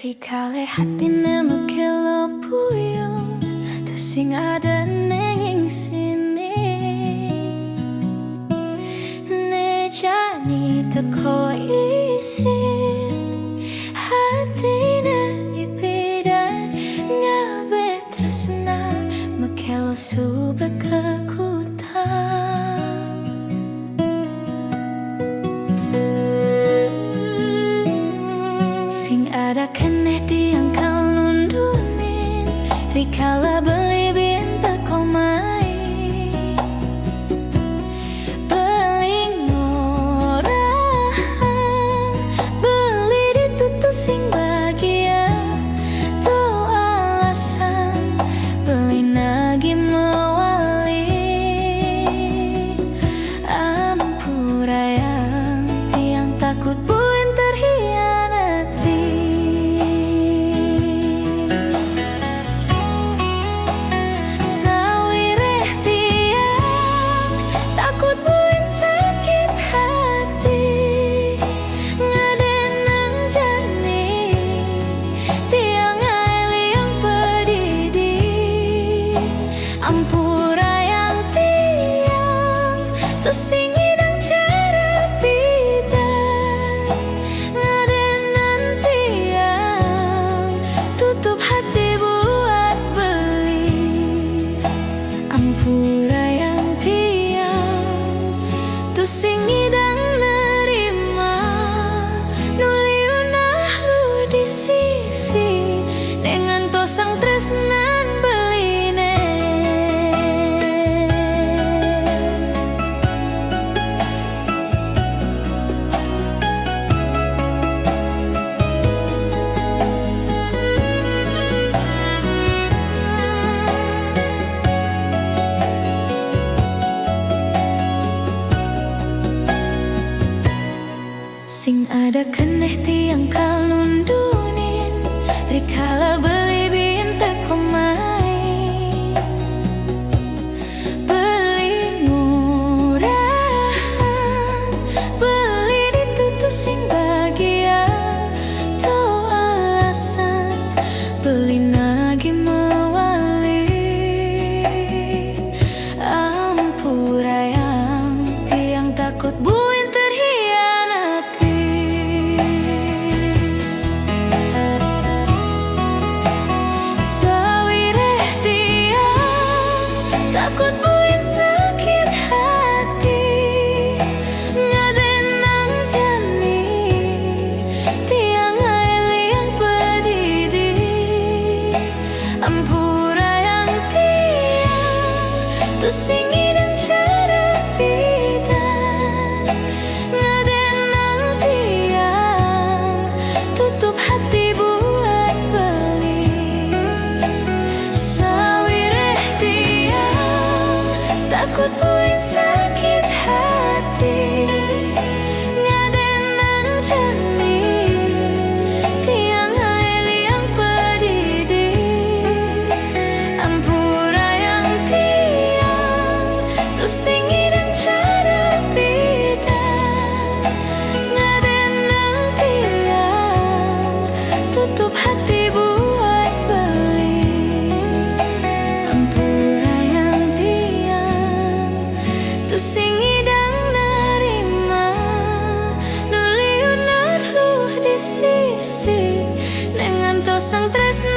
Rikale hatina mekelo puyung tu sing ada ning sini nejani teko isin hatina ipidan ngabe tresna mekelo suba kekutan sing ada keneh tiang kau nundunin rikala beli binta kau main beli ngorang beli ditutu sing bahagia tu alasan beli nagi mewali ampurayang tiang takut buin terhianati sawireh tiang takut buin sakit hati ngadenang jani tiang aili yang pedidi ampurayang tiang tu sing hidang cara pidan ngadenan tiang tutup hati buat beli ampurayang tiang tu sing hidang nerima nuliunah lu di sisi dengan tosang tresnan beline sing ada keneh tiang kal nundunin rikala beli binta komai beli murah beli ditutu sing bahagia tu alasan beli nagi mewali ampurayang tiang takut buin terhianati sawireh tiang takut buin sakit hati ngadenang jani tiang aili yang pedidi ampurayang tiang tu sing hidang cara pidan ngadenang tiang tutup hati buat beli sawireh tiang takut buin sakit hati ngadenang jani tiang aili yang pedidi ampurayang tiang tu sing hidang cara pidan ngadenang tiang tutup hati buat beli ampurayang tiang tu sing hidang nerima nuliunah lu di sisi dengan tosang tresna